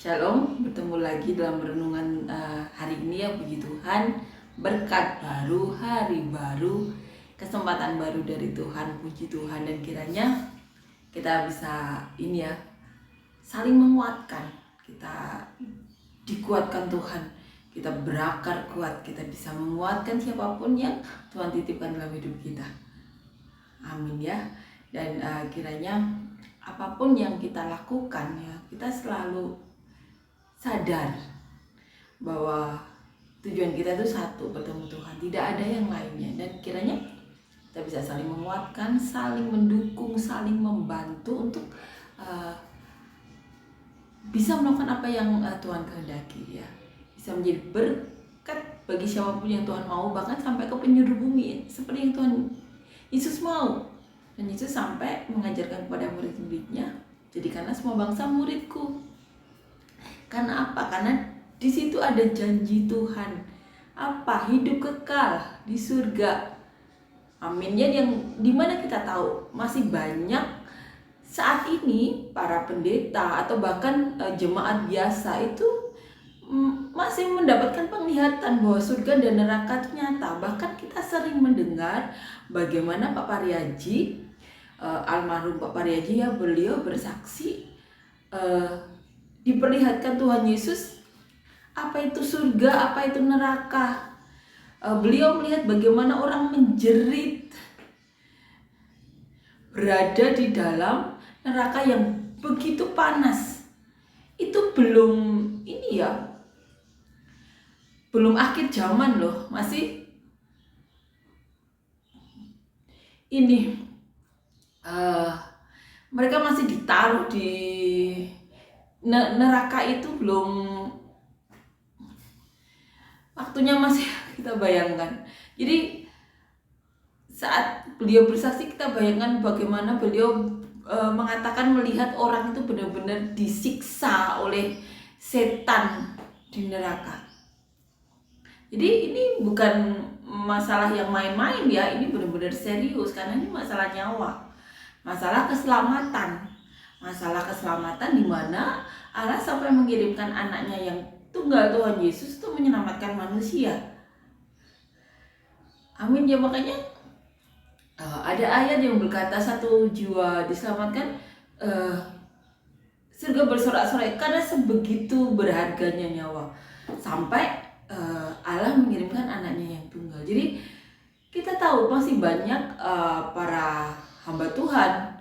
Shalom, bertemu lagi dalam renungan hari ini ya, puji Tuhan. Berkat baru, hari baru, kesempatan baru dari Tuhan, puji Tuhan. Dan kiranya kita bisa saling menguatkan. Kita dikuatkan Tuhan, kita berakar kuat, kita bisa menguatkan siapapun yang Tuhan titipkan dalam hidup kita. Amin ya. Dan kiranya apapun yang kita lakukan ya, kita selalu sadar bahwa tujuan kita itu satu, bertemu Tuhan, tidak ada yang lainnya. Dan kiranya kita bisa saling menguatkan, saling mendukung, saling membantu untuk bisa melakukan apa yang Tuhan kehendaki ya. Bisa menjadi berkat bagi siapapun yang Tuhan mau, bahkan sampai ke penjuru bumi seperti yang Tuhan Yesus mau. Dan Yesus sampai mengajarkan kepada murid-muridnya, jadikanlah semua bangsa muridku. Karena apa? Karena di situ ada janji Tuhan. Apa? Hidup kekal di surga. Amin ya. Yang dimana kita tahu masih banyak saat ini para pendeta atau bahkan jemaat biasa itu masih mendapatkan penglihatan bahwa surga dan neraka itu nyata. Bahkan kita sering mendengar bagaimana Pak Pariaji, almarhum Pak Pariaji ya, beliau bersaksi diperlihatkan Tuhan Yesus apa itu surga, apa itu neraka. Beliau melihat bagaimana orang menjerit berada di dalam neraka yang begitu panas. Itu belum belum akhir zaman loh, masih mereka masih ditaruh di neraka. Itu belum waktunya, masih kita bayangkan. Jadi saat beliau bersaksi, kita bayangkan bagaimana beliau mengatakan melihat orang itu benar-benar disiksa oleh setan di neraka. Jadi ini bukan masalah yang main-main ya, ini benar-benar serius, karena ini masalah nyawa, masalah keselamatan. Masalah keselamatan di mana Allah sampai mengirimkan anaknya yang tunggal, Tuhan Yesus, itu menyelamatkan manusia. Amin ya. Makanya ada ayat yang berkata, satu jiwa diselamatkan, surga bersorak-sorai, karena sebegitu berharganya nyawa, sampai Allah mengirimkan anaknya yang tunggal. Jadi kita tahu masih banyak para hamba Tuhan,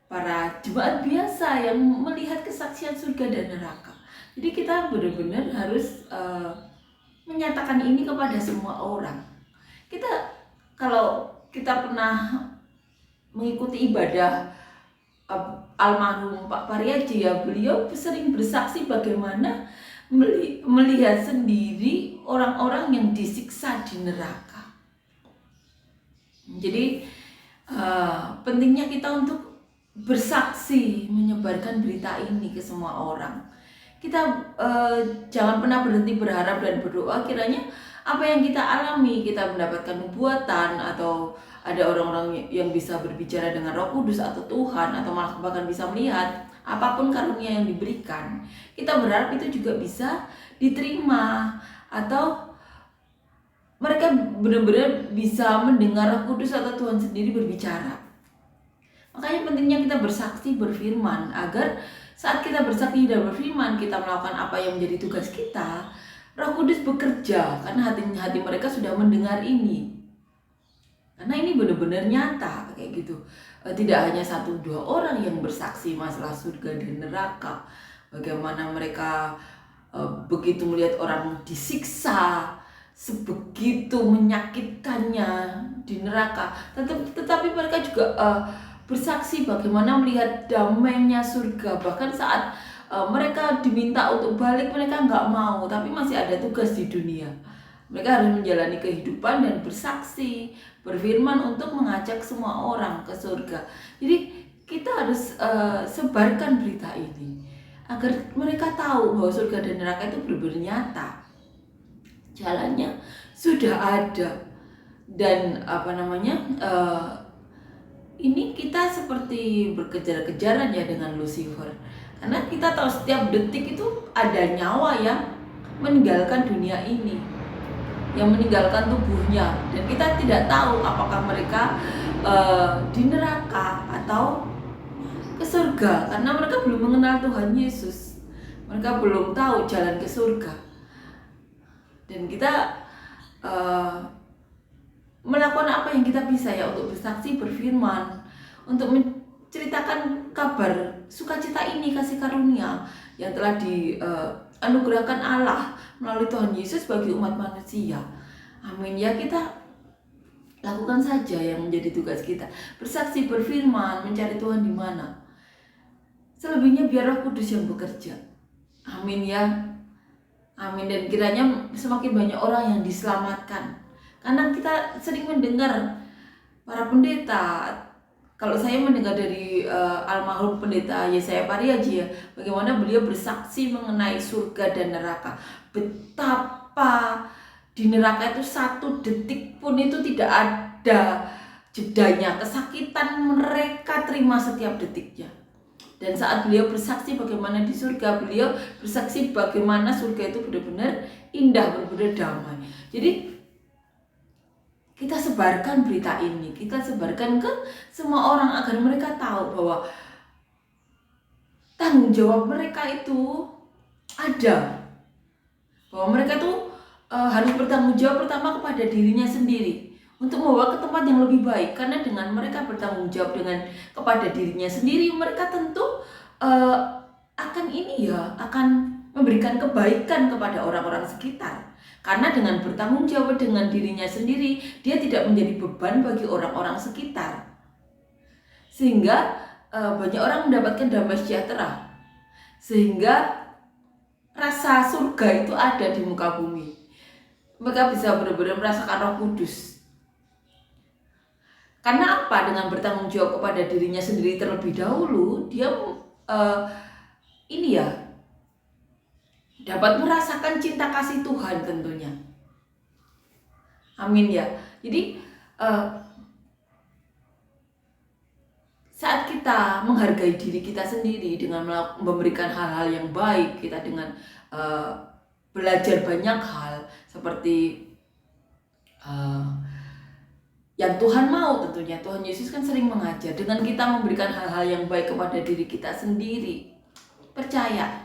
para jemaat biasa yang melihat kesaksian surga dan neraka. Jadi kita benar-benar harus menyatakan ini kepada semua orang. Kalau kita pernah mengikuti ibadah almarhum Pak Pariaji ya, beliau sering bersaksi bagaimana melihat sendiri orang-orang yang disiksa di neraka. Jadi pentingnya kita untuk bersaksi, menyebarkan berita ini ke semua orang. Kita jangan pernah berhenti berharap dan berdoa kiranya apa yang kita alami, kita mendapatkan nubuatan, atau ada orang-orang yang bisa berbicara dengan Roh Kudus atau Tuhan, atau malah bahkan bisa melihat apapun karunia yang diberikan. Kita berharap itu juga bisa diterima, atau mereka benar-benar bisa mendengar Roh Kudus atau Tuhan sendiri berbicara. Makanya pentingnya kita bersaksi, berfirman, agar saat kita bersaksi dan berfirman, kita melakukan apa yang menjadi tugas kita, Roh Kudus bekerja, karena hati mereka sudah mendengar ini. Karena ini benar-benar nyata kayak gitu. Tidak hanya 1-2 orang yang bersaksi masalah surga dan neraka, bagaimana mereka begitu melihat orang disiksa sebegitu menyakitkannya di neraka, tetapi mereka juga bersaksi bagaimana melihat damainya surga. Bahkan saat mereka diminta untuk balik, mereka nggak mau, tapi masih ada tugas di dunia. Mereka harus menjalani kehidupan dan bersaksi, berfirman untuk mengajak semua orang ke surga. Jadi kita harus sebarkan berita ini agar mereka tahu bahwa surga dan neraka itu benar-benar nyata. Jalannya sudah ada. Dan ini kita seperti berkejar-kejaran ya dengan Lucifer. Karena kita tahu setiap detik itu ada nyawa yang meninggalkan dunia ini, yang meninggalkan tubuhnya, dan kita tidak tahu apakah mereka di neraka atau ke surga, karena mereka belum mengenal Tuhan Yesus. Mereka belum tahu jalan ke surga. Dan kita melakukan apa yang kita bisa ya, untuk bersaksi, berfirman, untuk menceritakan kabar sukacita ini, kasih karunia yang telah dianugerahkan Allah melalui Tuhan Yesus bagi umat manusia. Amin ya, kita lakukan saja yang menjadi tugas kita. Bersaksi, berfirman, mencari Tuhan di mana. Selebihnya biar Roh Kudus yang bekerja. Amin ya. Amin. Dan kiranya semakin banyak orang yang diselamatkan. Karena kita sering mendengar para pendeta, kalau saya mendengar dari almarhum pendeta Yesaya Pariaji ya, bagaimana beliau bersaksi mengenai surga dan neraka. Betapa di neraka itu 1 detik pun itu tidak ada jedanya. Kesakitan mereka terima setiap detiknya. Dan saat beliau bersaksi bagaimana di surga, beliau bersaksi bagaimana surga itu benar-benar indah, benar-benar damai. Jadi kita sebarkan berita ini, kita sebarkan ke semua orang agar mereka tahu bahwa tanggung jawab mereka itu ada. Bahwa mereka tuh harus bertanggung jawab pertama kepada dirinya sendiri untuk membawa ke tempat yang lebih baik. Karena dengan mereka bertanggung jawab kepada dirinya sendiri, mereka tentu akan memberikan kebaikan kepada orang-orang sekitar. Karena dengan bertanggung jawab dengan dirinya sendiri, dia tidak menjadi beban bagi orang-orang sekitar. Sehingga banyak orang mendapatkan damai sejahtera. Sehingga rasa surga itu ada di muka bumi. Mereka bisa benar-benar merasakan Roh Kudus. Karena apa? Dengan bertanggung jawab kepada dirinya sendiri terlebih dahulu, dia dapat merasakan cinta kasih Tuhan tentunya. Amin ya. Jadi saat kita menghargai diri kita sendiri dengan memberikan hal-hal yang baik, kita dengan belajar banyak hal seperti yang Tuhan mau tentunya. Tuhan Yesus kan sering mengajar dengan kita memberikan hal-hal yang baik kepada diri kita sendiri. Percaya,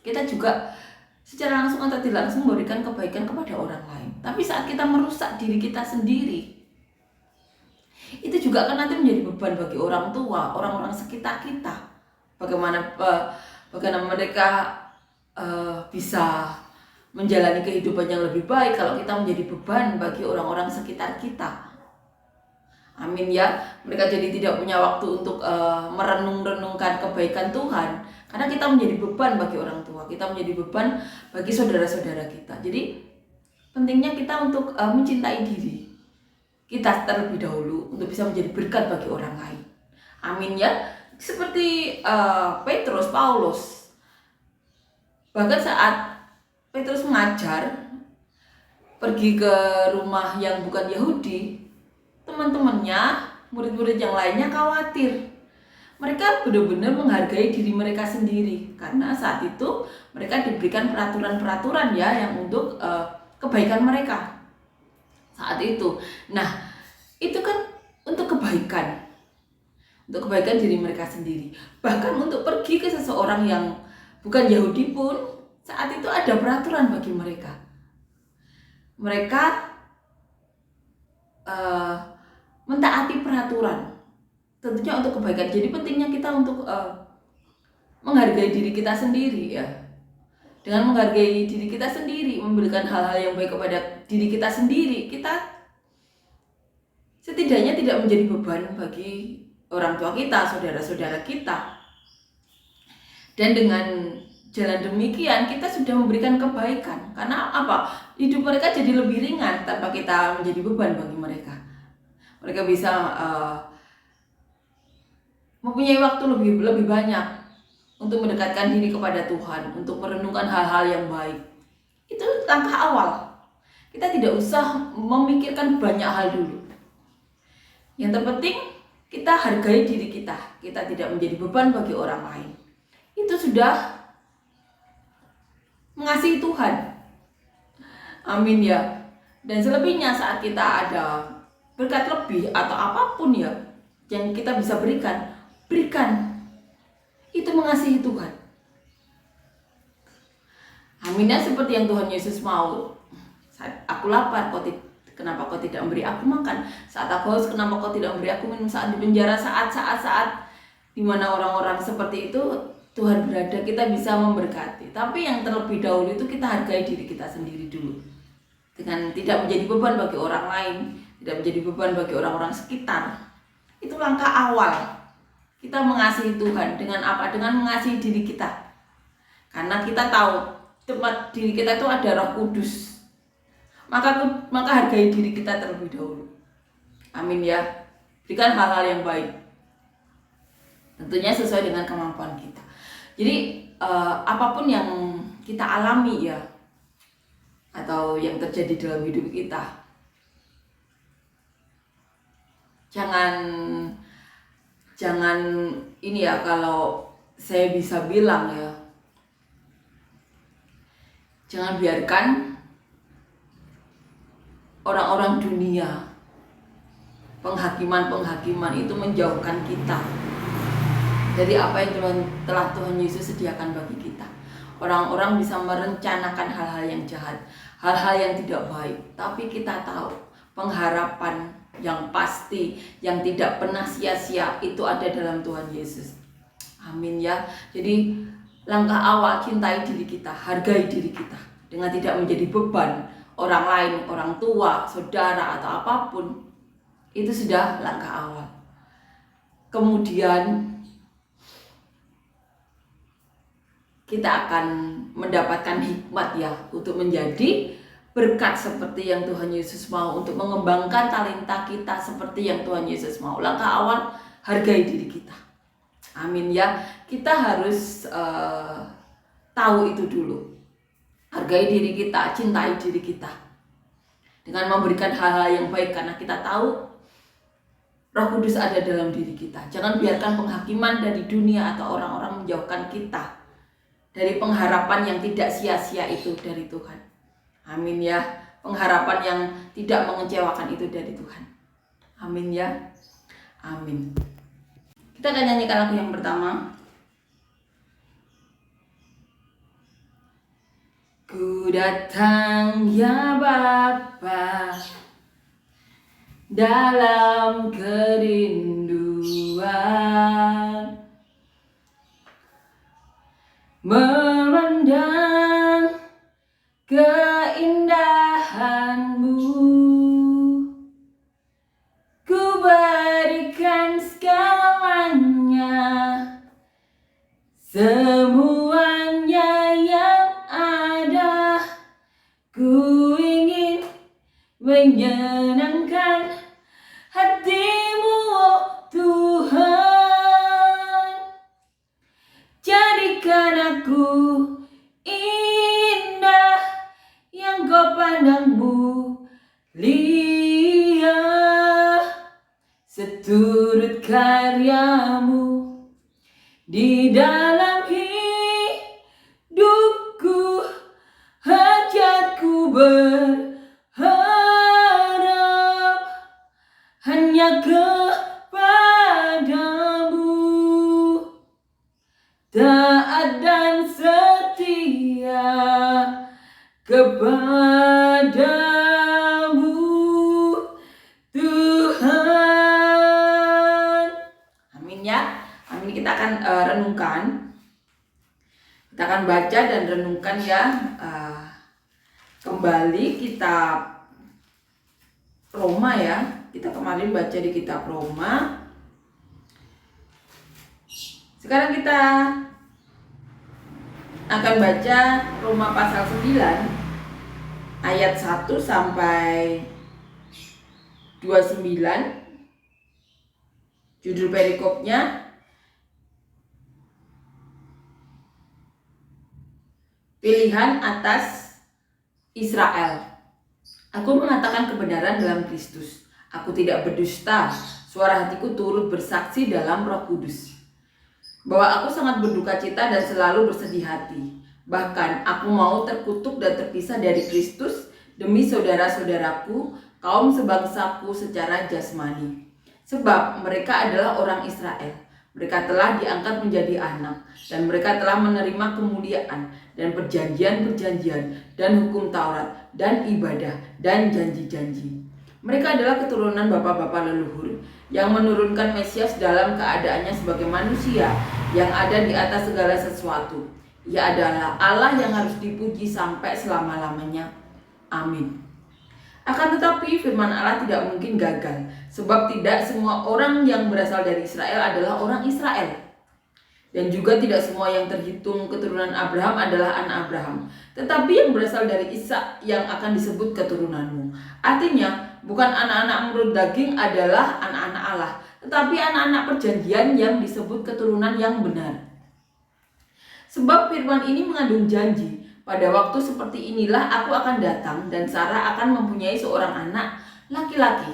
kita juga secara langsung atau tidak langsung memberikan kebaikan kepada orang lain. Tapi saat kita merusak diri kita sendiri, itu juga akan nanti menjadi beban bagi orang tua, orang-orang sekitar kita. Bagaimana mereka bisa menjalani kehidupan yang lebih baik kalau kita menjadi beban bagi orang-orang sekitar kita. Amin ya. Mereka jadi tidak punya waktu untuk merenung-renungkan kebaikan Tuhan, karena kita menjadi beban bagi orang tua, kita menjadi beban bagi saudara-saudara kita. Jadi pentingnya kita untuk mencintai diri kita terlebih dahulu untuk bisa menjadi berkat bagi orang lain. Amin ya. Seperti Petrus, Paulus. Bahkan saat Petrus mengajar, pergi ke rumah yang bukan Yahudi, teman-temannya, murid-murid yang lainnya khawatir. Mereka benar-benar menghargai diri mereka sendiri, karena saat itu mereka diberikan peraturan-peraturan ya yang untuk kebaikan mereka saat itu. Nah, itu kan untuk kebaikan diri mereka sendiri. Bahkan untuk pergi ke seseorang yang bukan Yahudi pun saat itu ada peraturan bagi mereka. Mereka mentaati peraturan, tentunya untuk kebaikan. Jadi pentingnya kita untuk menghargai diri kita sendiri ya. Dengan menghargai diri kita sendiri, memberikan hal-hal yang baik kepada diri kita sendiri, kita setidaknya tidak menjadi beban bagi orang tua kita, saudara-saudara kita. Dan dengan jalan demikian kita sudah memberikan kebaikan. Karena apa? Hidup mereka jadi lebih ringan tanpa kita menjadi beban bagi mereka. Mereka bisa mempunyai waktu lebih banyak untuk mendekatkan diri kepada Tuhan, untuk merenungkan hal-hal yang baik. Itu langkah awal. Kita tidak usah memikirkan banyak hal dulu. Yang terpenting kita hargai diri kita. Kita tidak menjadi beban bagi orang lain. itu sudah mengasihi Tuhan. Amin ya. Dan selebihnya saat kita ada berkat lebih atau apapun ya yang kita bisa berikan, itu mengasihi Tuhan. Aminnya seperti yang Tuhan Yesus mau. Saat aku lapar, kenapa kau tidak memberi aku makan? Saat aku haus, kenapa kau tidak memberi aku minum? Saat di penjara, saat di mana orang-orang seperti itu Tuhan berada, kita bisa memberkati. Tapi yang terlebih dahulu itu kita hargai diri kita sendiri dulu, dengan tidak menjadi beban bagi orang lain, tidak menjadi beban bagi orang-orang sekitar. Itu langkah awal kita mengasihi Tuhan. Dengan apa? Dengan mengasihi diri kita. Karena kita tahu tempat diri kita itu ada Roh Kudus. Maka hargai diri kita terlebih dahulu. Amin ya. Berikan hal-hal yang baik, tentunya sesuai dengan kemampuan kita. Jadi apapun yang kita alami ya, atau yang terjadi dalam hidup kita, jangan ini ya, kalau saya bisa bilang ya, jangan biarkan orang-orang dunia, penghakiman itu menjauhkan kita dari apa yang telah Tuhan Yesus sediakan bagi kita. Orang-orang bisa merencanakan hal-hal yang jahat, hal-hal yang tidak baik, tapi kita tahu pengharapan yang pasti, yang tidak pernah sia-sia itu ada dalam Tuhan Yesus. Amin ya. Jadi langkah awal, cintai diri kita, hargai diri kita dengan tidak menjadi beban orang lain, orang tua, saudara atau apapun. Itu sudah langkah awal. Kemudian kita akan mendapatkan hikmat ya untuk menjadi berkat seperti yang Tuhan Yesus mau, untuk mengembangkan talenta kita seperti yang Tuhan Yesus mau. Langkah awal, hargai diri kita. Amin ya. Kita harus tahu itu dulu. Hargai diri kita, cintai diri kita dengan memberikan hal-hal yang baik, karena kita tahu Roh Kudus ada dalam diri kita. Jangan biarkan penghakiman dari dunia atau orang-orang menjauhkan kita dari pengharapan yang tidak sia-sia itu dari Tuhan. Amin ya. Pengharapan yang tidak mengecewakan itu dari Tuhan. Amin ya. Amin. Kita akan nyanyikan lagu yang pertama. Ku datang ya Bapa dalam kerinduan, memandang keindahan-Mu. Ku berikan segalanya, semuanya yang ada. Ku ingin menyenangkan hati-Mu, oh Tuhan. Jadikan aku indah yang Kau pandang mulia, seturut karya-Mu di dalam hidupku. Hajatku berharap hanya kepada-Mu, taat dan setia kepada-Mu, Tuhan. Amin ya. Amin. Kita akan renungkan. Kita akan baca dan renungkan ya kembali kitab Roma ya. Kita kemarin baca di kitab Roma. Sekarang kita akan baca Roma pasal 9 ayat 1 sampai 29. Judul perikopnya pilihan atas Israel. Aku mengatakan kebenaran dalam Kristus. Aku tidak berdusta. Suara hatiku turut bersaksi dalam Roh Kudus. bahwa aku sangat berduka cita dan selalu bersedih hati. Bahkan aku mau terkutuk dan terpisah dari Kristus demi saudara-saudaraku, kaum sebangsaku secara jasmani. Sebab mereka adalah orang Israel. Mereka telah diangkat menjadi anak, dan mereka telah menerima kemuliaan dan perjanjian-perjanjian dan hukum Taurat dan ibadah dan janji-janji. Mereka adalah keturunan bapak-bapak leluhur yang menurunkan Mesias dalam keadaannya sebagai manusia yang ada di atas segala sesuatu. Ia adalah Allah yang harus dipuji sampai selama-lamanya. Amin. Akan tetapi firman Allah tidak mungkin gagal, sebab tidak semua orang yang berasal dari Israel adalah orang Israel. Dan juga tidak semua yang terhitung keturunan Abraham adalah anak Abraham, tetapi yang berasal dari Ishak yang akan disebut keturunanmu. Artinya, bukan anak-anak menurut daging adalah anak-anak Allah, tetapi anak-anak perjanjian yang disebut keturunan yang benar. Sebab firman ini mengandung janji, pada waktu seperti inilah aku akan datang dan Sarah akan mempunyai seorang anak laki-laki.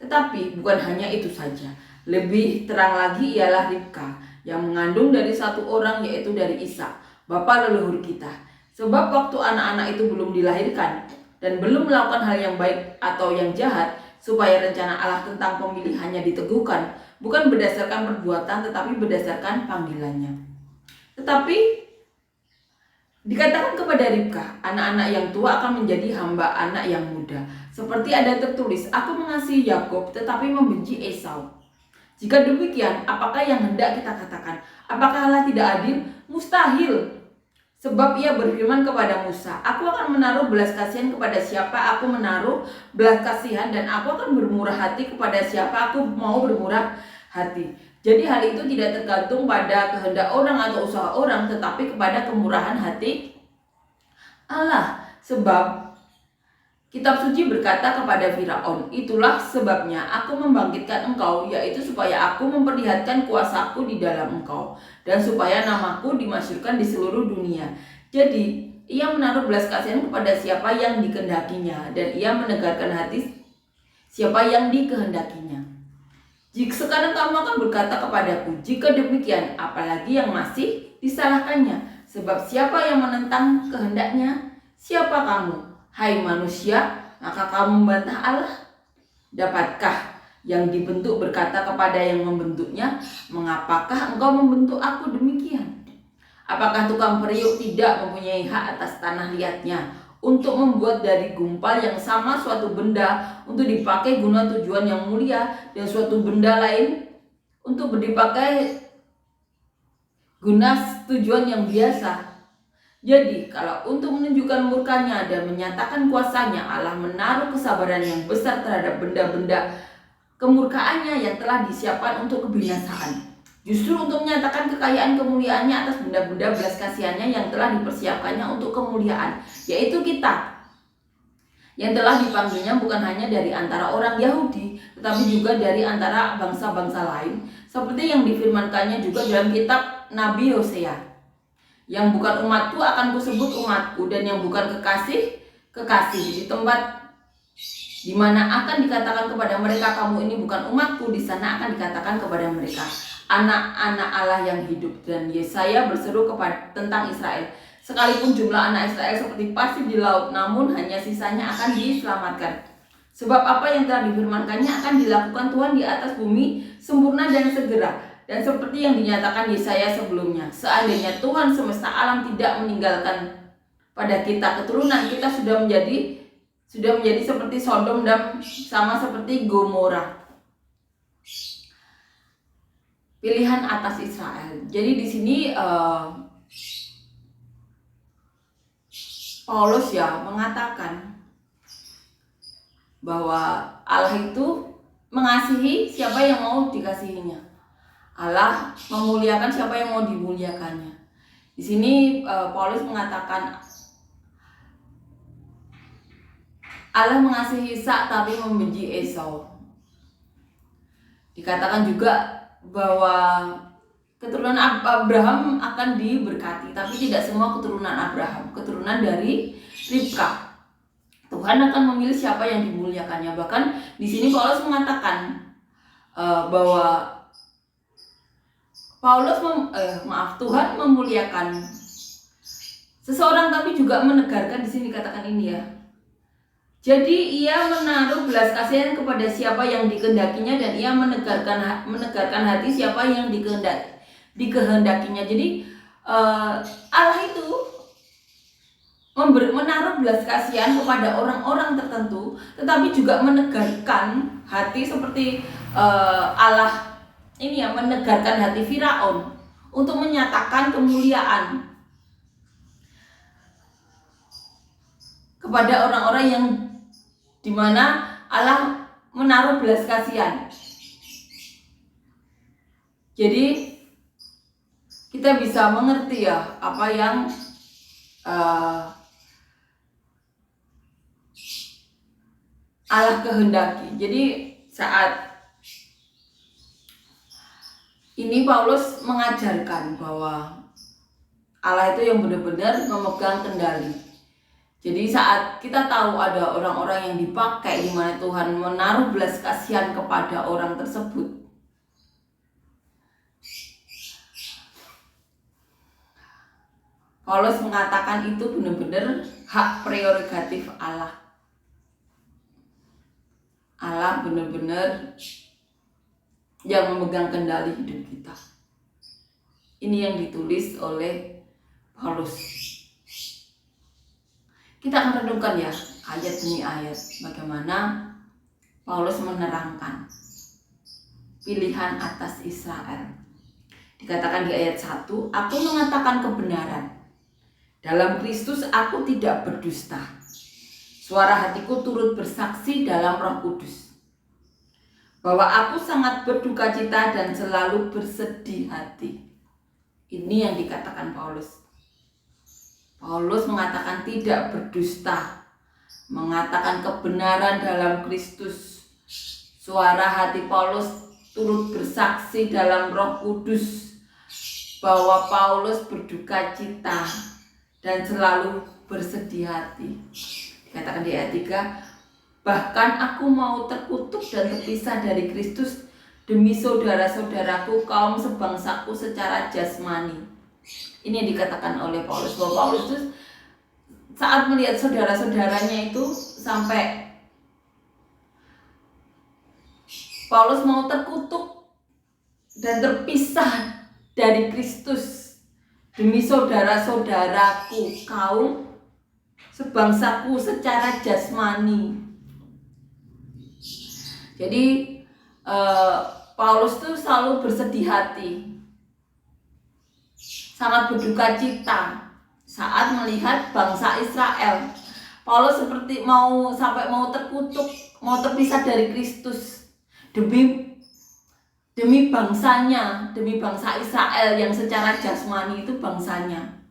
Tetapi bukan hanya itu saja, lebih terang lagi ialah Ribka yang mengandung dari satu orang, yaitu dari Ishak, bapa leluhur kita. Sebab waktu anak-anak itu belum dilahirkan dan belum melakukan hal yang baik atau yang jahat, supaya rencana Allah tentang pemilihannya diteguhkan, bukan berdasarkan perbuatan tetapi berdasarkan panggilannya. Tetapi dikatakan kepada Ribka, anak-anak yang tua akan menjadi hamba anak yang muda. Seperti ada tertulis, aku mengasihi Yakub tetapi membenci Esau. Jika demikian, apakah yang hendak kita katakan? Apakah Allah tidak adil? Mustahil. Sebab ia berfirman kepada Musa, aku akan menaruh belas kasihan kepada siapa aku menaruh belas kasihan, dan aku akan bermurah hati kepada siapa aku mau bermurah hati. Jadi hal itu tidak tergantung pada kehendak orang atau usaha orang, tetapi kepada kemurahan hati Allah. Sebab Kitab suci berkata kepada Firaun, itulah sebabnya aku membangkitkan engkau, yaitu supaya aku memperlihatkan kuasaku di dalam engkau, dan supaya namaku dimasyhurkan di seluruh dunia. Jadi ia menaruh belas kasihan kepada siapa yang dikehendakinya, dan ia menegarkan hati siapa yang dikehendakinya. Jika sekarang kamu akan berkata kepadaku, jika demikian, apalagi yang masih disalahkannya? Sebab siapa yang menentang kehendaknya? Siapa kamu? Hai manusia, maka kamu membantah Allah? Dapatkah yang dibentuk berkata kepada yang membentuknya, mengapakah engkau membentuk aku demikian? Apakah tukang periuk tidak mempunyai hak atas tanah liatnya untuk membuat dari gumpal yang sama suatu benda untuk dipakai guna tujuan yang mulia, dan suatu benda lain untuk dipakai guna tujuan yang biasa? Jadi, kalau untuk menunjukkan murkanya dan menyatakan kuasanya, Allah menaruh kesabaran yang besar terhadap benda-benda kemurkaannya yang telah disiapkan untuk kebinasaan, justru untuk menyatakan kekayaan kemuliaannya atas benda-benda belas kasihannya yang telah dipersiapkannya untuk kemuliaan, yaitu kita, yang telah dipanggilnya bukan hanya dari antara orang Yahudi, tetapi juga dari antara bangsa-bangsa lain, seperti yang difirmankannya juga dalam kitab Nabi Hosea. Yang bukan umatku akan kusebut umatku, dan yang bukan kekasih, kekasih. Di tempat di mana akan dikatakan kepada mereka, kamu ini bukan umatku, di sana akan dikatakan kepada mereka, anak-anak Allah yang hidup. Dan Yesaya berseru tentang Israel, sekalipun jumlah anak Israel seperti pasir di laut, namun hanya sisanya akan diselamatkan. Sebab apa yang telah difirmankannya akan dilakukan Tuhan di atas bumi, sempurna dan segera. Dan seperti yang dinyatakan Yesaya sebelumnya, seandainya Tuhan semesta alam tidak meninggalkan pada kita keturunan, kita sudah menjadi seperti Sodom dan sama seperti Gomora. Pilihan atas Israel. Jadi di sini Paulus ya mengatakan bahwa Allah itu mengasihi siapa yang mau dikasihinya. Allah memuliakan siapa yang mau dimuliakannya. Di sini Paulus mengatakan Allah mengasihi Ishak tapi membenci Esau. Dikatakan juga bahwa keturunan Abraham akan diberkati, tapi tidak semua keturunan Abraham, keturunan dari Ribka. Tuhan akan memilih siapa yang dimuliakannya. Bahkan di sini Paulus mengatakan bahwa Tuhan memuliakan seseorang, tapi juga menegarkan. Di sini katakan ini ya. Jadi ia menaruh belas kasihan kepada siapa yang dikehendakinya, dan ia menegarkan hati siapa yang dikehendakinya. Jadi Allah itu menaruh belas kasihan kepada orang-orang tertentu, tetapi juga menegarkan hati seperti Allah ini ya, menegarkan hati Firaun untuk menyatakan kemuliaan kepada orang-orang yang dimana Allah menaruh belas kasihan. Jadi kita bisa mengerti ya apa yang Allah kehendaki. Jadi saat ini Paulus mengajarkan bahwa Allah itu yang benar-benar memegang kendali. Jadi saat kita tahu ada orang-orang yang dipakai, di mana Tuhan menaruh belas kasihan kepada orang tersebut, Paulus mengatakan itu benar-benar hak prerogatif Allah. Allah benar-benar yang memegang kendali hidup kita. Ini yang ditulis oleh Paulus. Kita akan renungkan ya ayat demi ayat bagaimana Paulus menerangkan pilihan atas Israel. Dikatakan di ayat 1, aku mengatakan kebenaran. Dalam Kristus aku tidak berdusta. Suara hatiku turut bersaksi dalam Roh Kudus bahwa aku sangat berduka cita dan selalu bersedih hati. Ini yang dikatakan Paulus. Paulus mengatakan tidak berdusta, mengatakan kebenaran dalam Kristus. Suara hati Paulus turut bersaksi dalam Roh Kudus bahwa Paulus berduka cita dan selalu bersedih hati. Dikatakan di ayat 3, bahkan aku mau terkutuk dan terpisah dari Kristus demi saudara-saudaraku kaum sebangsaku secara jasmani. Ini yang dikatakan oleh Paulus, bahwa Paulus itu saat melihat saudara-saudaranya itu sampai Paulus mau terkutuk dan terpisah dari Kristus demi saudara-saudaraku kaum sebangsaku secara jasmani. Jadi Paulus tuh selalu bersedih hati, sangat berduka cita saat melihat bangsa Israel. Paulus seperti mau terkutuk, mau terpisah dari Kristus demi bangsanya, demi bangsa Israel yang secara jasmani itu bangsanya.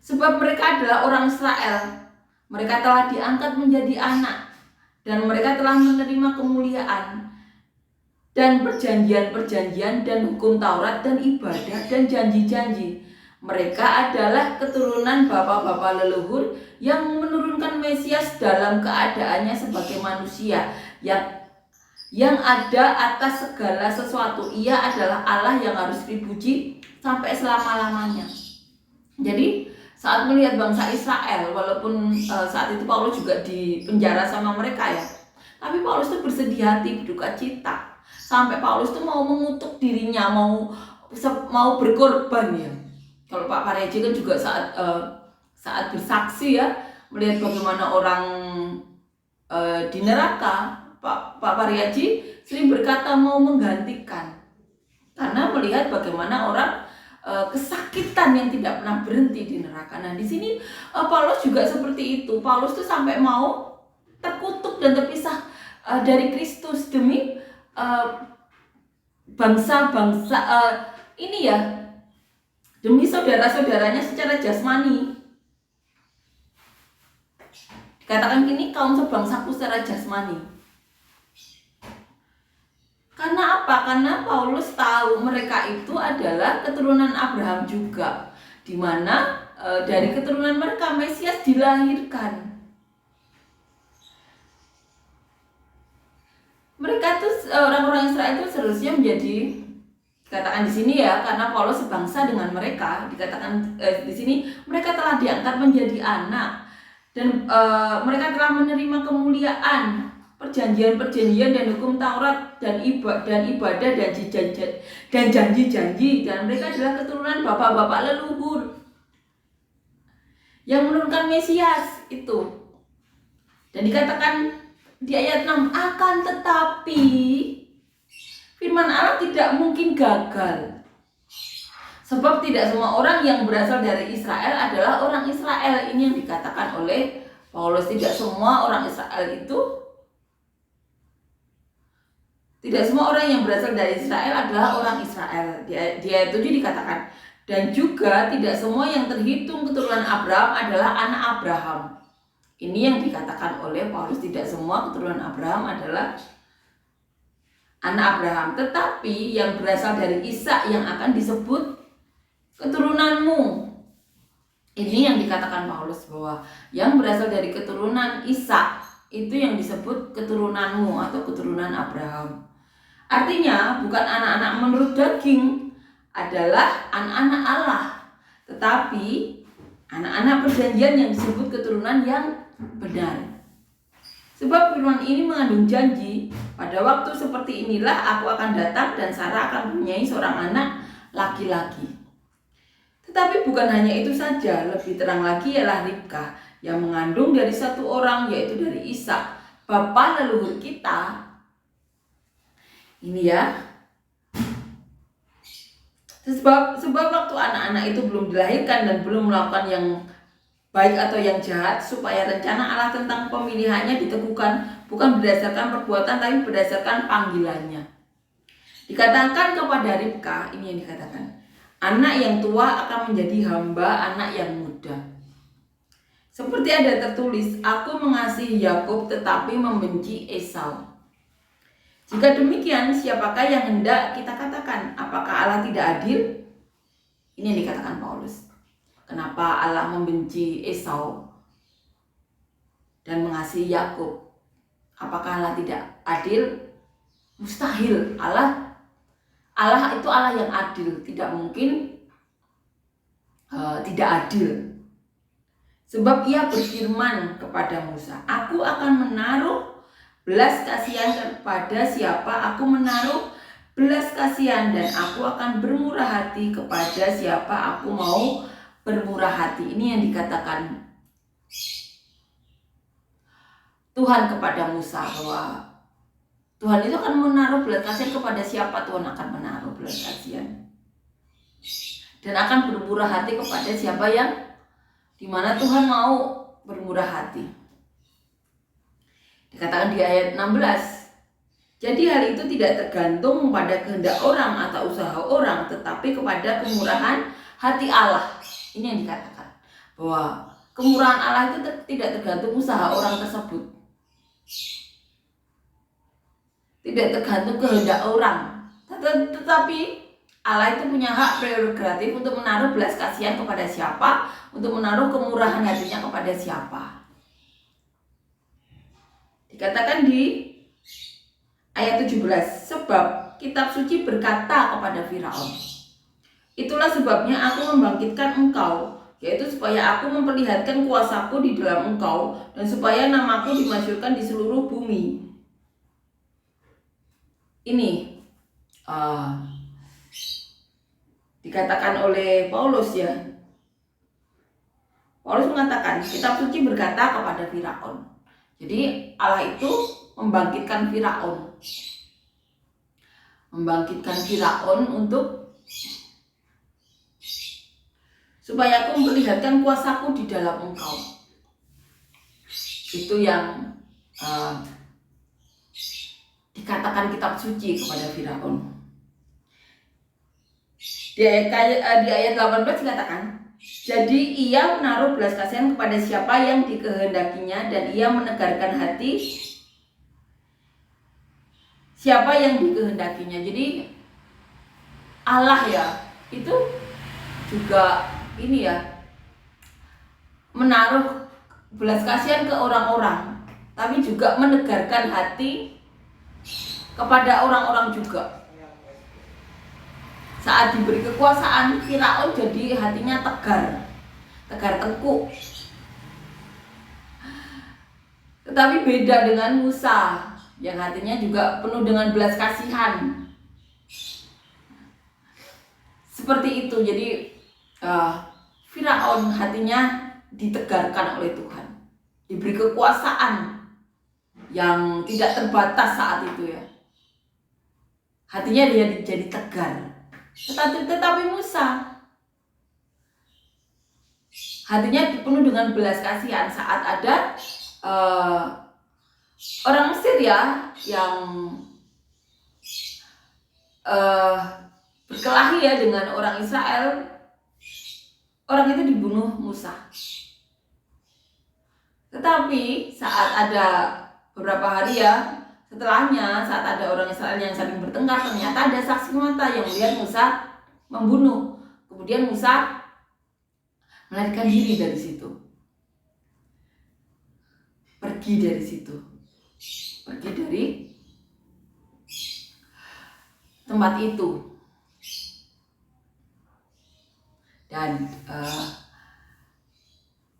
Sebab mereka adalah orang Israel, mereka telah diangkat menjadi anak, dan mereka telah menerima kemuliaan dan perjanjian-perjanjian dan hukum Taurat dan ibadah dan janji-janji. Mereka adalah keturunan bapa-bapa leluhur yang menurunkan Mesias dalam keadaannya sebagai manusia yang ada atas segala sesuatu. Ia adalah Allah yang harus dipuji sampai selama-lamanya. Jadi saat melihat bangsa Israel, walaupun saat itu Paulus juga dipenjara sama mereka ya, tapi Paulus tuh bersedih hati, berduka cita, sampai Paulus tuh mau mengutuk dirinya, mau berkorban ya. Kalau Pak Pareji kan juga saat bersaksi ya, melihat bagaimana orang di neraka, Pak Pareji sering berkata mau menggantikan, karena melihat bagaimana orang kesakitan yang tidak pernah berhenti di neraka. Nah di sini Paulus juga seperti itu. Paulus tuh sampai mau terkutuk dan terpisah dari Kristus demi bangsa-bangsa ini ya, demi saudara-saudaranya secara jasmani. Dikatakan gini, kaum sebangsaku secara jasmani. Karena apa? Karena Paulus tahu mereka itu adalah keturunan Abraham juga, di mana dari keturunan mereka Mesias dilahirkan. Mereka tuh orang-orang Israel itu seharusnya menjadi, dikatakan di sini ya, karena Paulus sebangsa dengan mereka, dikatakan di sini mereka telah diangkat menjadi anak dan mereka telah menerima kemuliaan, perjanjian-perjanjian dan hukum Taurat dan ibadah dan janji-janji, dan mereka adalah keturunan bapak-bapak leluhur yang menurunkan Mesias itu. Dan dikatakan di ayat 6, akan tetapi firman Allah tidak mungkin gagal. Sebab tidak semua orang yang berasal dari Israel adalah orang Israel. Ini yang dikatakan oleh Paulus. Tidak semua orang Israel itu, tidak semua orang yang berasal dari Israel adalah orang Israel. Di ayat 7 dikatakan, dan juga tidak semua yang terhitung keturunan Abraham adalah anak Abraham. Ini yang dikatakan oleh Paulus, tidak semua keturunan Abraham adalah anak Abraham, tetapi yang berasal dari Ishak yang akan disebut keturunanmu. Ini yang dikatakan Paulus, bahwa yang berasal dari keturunan Ishak itu yang disebut keturunanmu atau keturunan Abraham. Artinya bukan anak-anak menurut daging, adalah anak-anak Allah, tetapi anak-anak perjanjian yang disebut keturunan yang benar. Sebab firman ini mengandung janji, pada waktu seperti inilah aku akan datang dan Sarah akan mempunyai seorang anak laki-laki. Tetapi bukan hanya itu saja, lebih terang lagi ialah Ribka yang mengandung dari satu orang, yaitu dari Ishak, bapa leluhur kita. Ini ya. Sebab waktu anak-anak itu belum dilahirkan dan belum melakukan yang baik atau yang jahat, supaya rencana Allah tentang pemilihannya diteguhkan bukan berdasarkan perbuatan tapi berdasarkan panggilannya. Dikatakan kepada Ribka, ini yang dikatakan, anak yang tua akan menjadi hamba anak yang muda. Seperti ada tertulis, aku mengasihi Yakub tetapi membenci Esau. Jika demikian, siapakah yang hendak kita katakan? Apakah Allah tidak adil? Ini yang dikatakan Paulus. Kenapa Allah membenci Esau dan mengasihi Yakub? Apakah Allah tidak adil? Mustahil. Allah itu Allah yang adil, tidak mungkin tidak adil. Sebab ia berfirman kepada Musa, aku akan menaruh belas kasihan kepada siapa aku menaruh belas kasihan, dan aku akan bermurah hati kepada siapa aku mau bermurah hati. Ini yang dikatakan Tuhan kepada Musa, bahwa Tuhan itu akan menaruh belas kasihan kepada siapa Tuhan akan menaruh belas kasihan, dan akan bermurah hati kepada siapa yang dimana Tuhan mau bermurah hati. Dikatakan di ayat 16, jadi hal itu tidak tergantung pada kehendak orang atau usaha orang, tetapi kepada kemurahan hati Allah. Ini yang dikatakan, bahwa kemurahan Allah itu tidak tergantung usaha orang tersebut, tidak tergantung kehendak orang, tetapi Allah itu punya hak prerogatif untuk menaruh belas kasihan kepada siapa, untuk menaruh kemurahan hatinya kepada siapa. Dikatakan di ayat 17, sebab kitab suci berkata kepada Firaun, itulah sebabnya aku membangkitkan engkau, yaitu supaya aku memperlihatkan kuasaku di dalam engkau, dan supaya namaku dimasyhurkan di seluruh bumi. Ini dikatakan oleh Paulus ya. Paulus mengatakan kitab suci berkata kepada Firaun. Jadi Allah itu membangkitkan Firaun untuk supaya aku memperlihatkan kuasaku di dalam engkau. Itu yang dikatakan kitab suci kepada Firaun. Di ayat 18 dikatakan, jadi ia menaruh belas kasihan kepada siapa yang dikehendakinya, dan ia menegarkan hati siapa yang dikehendakinya. Jadi Allah ya, itu juga ini ya, menaruh belas kasihan ke orang-orang, tapi juga menegarkan hati kepada orang-orang juga. Saat diberi kekuasaan, Firaun jadi hatinya tegar tengkuk. Tetapi beda dengan Musa yang hatinya juga penuh dengan belas kasihan. Seperti itu, jadi Firaun hatinya ditegarkan oleh Tuhan, diberi kekuasaan yang tidak terbatas saat itu ya. Hatinya dia jadi tegar. Tetapi Musa hatinya penuh dengan belas kasihan saat ada orang Mesir ya yang berkelahi ya dengan orang Israel. Orang itu dibunuh Musa. Tetapi saat ada beberapa hari ya setelahnya, saat ada orang Israel yang saling bertengkar, ternyata ada saksi mata yang melihat Musa membunuh. Kemudian Musa melarikan diri dari situ. Pergi dari situ. Pergi dari tempat itu. Dan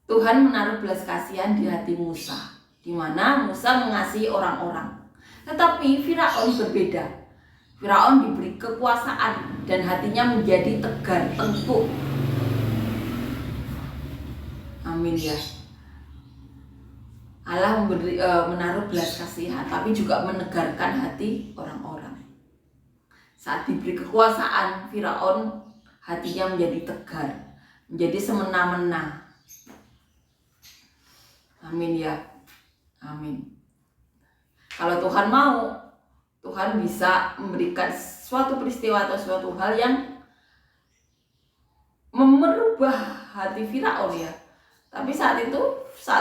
Tuhan menaruh belas kasihan di hati Musa, di mana Musa mengasihi orang-orang. Tetapi Firaun berbeda. Firaun diberi kekuasaan dan hatinya menjadi tegar tengkuk. Amin ya. Allah menaruh belas kasihan, tapi juga menegarkan hati orang-orang. Saat diberi kekuasaan, Firaun hatinya menjadi tegar, menjadi semena-mena. Amin ya. Amin. Kalau Tuhan mau, Tuhan bisa memberikan suatu peristiwa atau suatu hal yang merubah hati Firaun ya. Tapi saat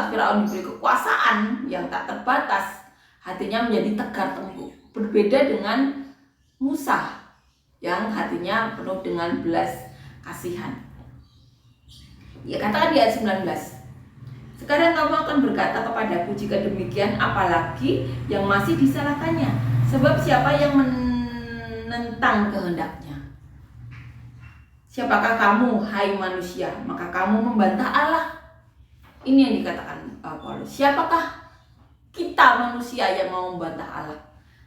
Firaun diberi kekuasaan yang tak terbatas, hatinya menjadi tegar tengkuk. Berbeda dengan Musa yang hatinya penuh dengan belas kasihan. Ya, katakan di ayat 19. Sekarang kamu akan berkata kepadaku, jika demikian apalagi yang masih disalahkannya? Sebab siapa yang menentang kehendaknya? Siapakah kamu, hai manusia? Maka kamu membantah Allah. Ini yang dikatakan Paulus. Siapakah kita manusia yang mau membantah Allah?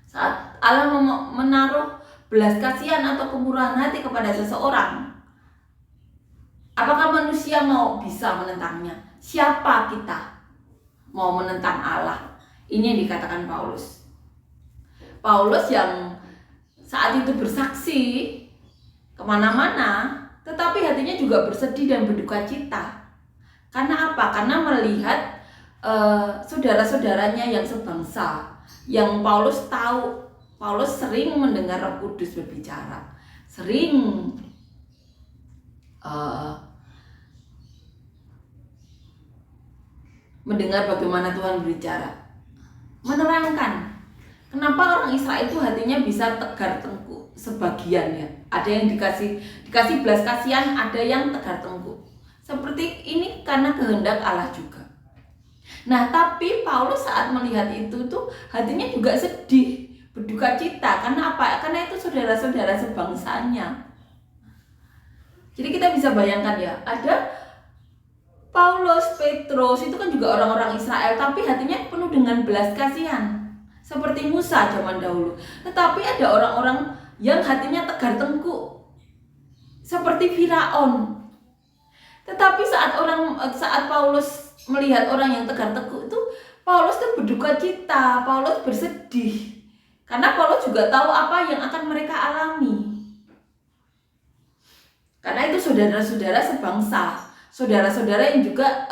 Saat Allah menaruh belas kasihan atau kemurahan hati kepada seseorang, apakah manusia mau bisa menentangnya? Siapa kita mau menentang Allah? Ini yang dikatakan Paulus. Paulus yang saat itu bersaksi kemana-mana, tetapi hatinya juga bersedih dan berduka cita. Karena apa? Karena melihat saudara-saudaranya yang sebangsa, yang Paulus tahu. Paulus sering mendengar Roh Kudus berbicara, sering mendengar bagaimana Tuhan berbicara, menerangkan kenapa orang Israel itu hatinya bisa tegar tengkuk. Sebagian ya, ada yang dikasih belas kasihan, ada yang tegar tengkuk. Seperti ini karena kehendak Allah juga. Nah, tapi Paulus saat melihat itu tuh hatinya juga sedih, berduka cita. Karena apa? Karena itu saudara-saudara sebangsanya. Jadi kita bisa bayangkan ya, ada Paulus, Petrus, itu kan juga orang-orang Israel, tapi hatinya penuh dengan belas kasihan. Seperti Musa zaman dahulu. Tetapi ada orang-orang yang hatinya tegar tengkuk, seperti Firaun. Tetapi saat Paulus melihat orang yang tegar tengkuk itu, Paulus tuh berduka cita, Paulus bersedih. Karena Paulus juga tahu apa yang akan mereka alami. Karena itu saudara-saudara sebangsa, saudara-saudara yang juga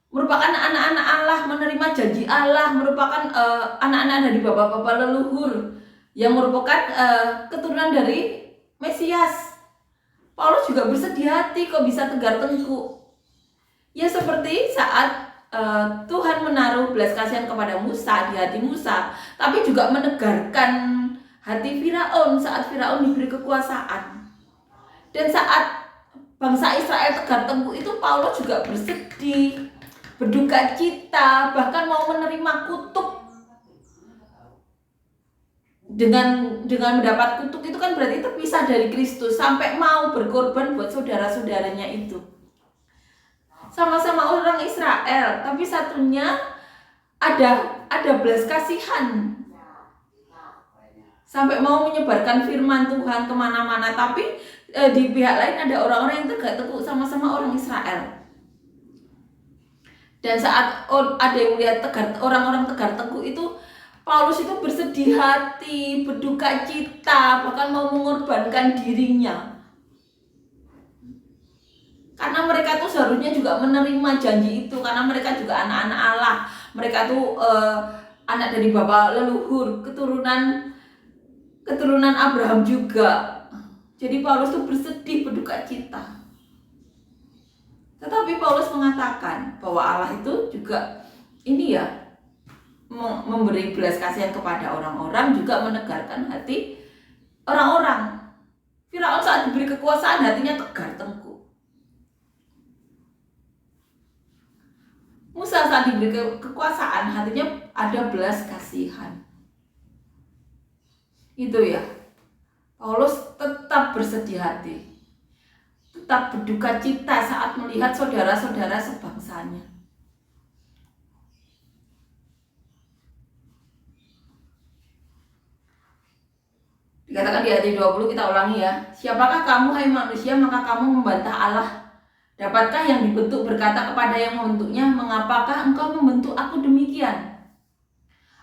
merupakan anak-anak Allah, menerima janji Allah, merupakan anak-anak dari bapak-bapak leluhur, yang merupakan keturunan dari Mesias. Paulus juga bersedih hati kok bisa tegar tengkuk. Ya seperti saat Tuhan menaruh belas kasihan kepada Musa di hati Musa, tapi juga menegarkan hati Firaun saat Firaun diberi kekuasaan. Dan saat bangsa Israel tegar tengkuk itu, Paulus juga bersedih, berduka cita, bahkan mau menerima kutuk. dengan mendapat kutuk itu kan berarti terpisah dari Kristus sampai mau berkorban buat saudara-saudaranya itu. Sama-sama orang Israel, tapi satunya ada belas kasihan sampai mau menyebarkan firman Tuhan kemana-mana. Tapi di pihak lain ada orang-orang yang tegak teguh, sama-sama orang Israel. Dan saat ada yang melihat orang-orang tegar teguh itu, Paulus itu bersedih hati, berduka cita, bahkan mau mengorbankan dirinya. Karena mereka tuh seharusnya juga menerima janji itu, karena mereka juga anak-anak Allah. Mereka tuh anak dari bapak leluhur, keturunan Abraham juga. Jadi Paulus tuh bersedih, berduka cita. Tetapi Paulus mengatakan bahwa Allah itu juga ini ya, memberi belas kasihan kepada orang-orang, juga menegarkan hati orang-orang. Firaun saat diberi kekuasaan hatinya tegar tengkuk. Musa saat diberi kekuasaan hatinya ada belas kasihan. Itu ya, Paulus tetap bersedih hati, tetap berduka cita saat melihat saudara-saudara sebangsanya. Dikatakan di ayat 20, kita ulangi ya. Siapakah kamu hai manusia, maka kamu membantah Allah? Dapatkah yang dibentuk berkata kepada yang membentuknya, mengapakah engkau membentuk aku demikian?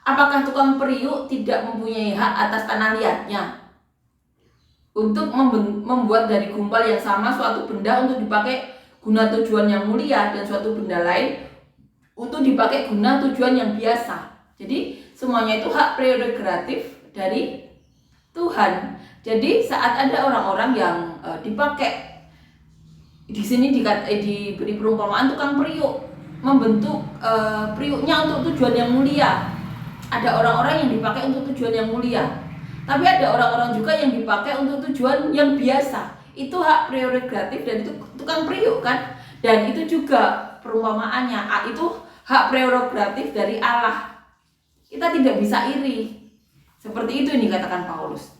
Apakah tukang periuk tidak mempunyai hak atas tanah liatnya untuk membuat dari gumpal yang sama suatu benda untuk dipakai guna tujuan yang mulia, dan suatu benda lain untuk dipakai guna tujuan yang biasa? Jadi semuanya itu hak prerogatif dari Tuhan. Jadi saat ada orang-orang yang dipakai, di sini diberi perumpamaan tukang periuk membentuk periuknya untuk tujuan yang mulia. Ada orang-orang yang dipakai untuk tujuan yang mulia, tapi ada orang-orang juga yang dipakai untuk tujuan yang biasa. Itu hak prerogatif dan itu tukang periuk kan. Dan itu juga perumpamaannya, itu hak prerogatif dari Allah. Kita tidak bisa iri. Seperti itu yang dikatakan Paulus.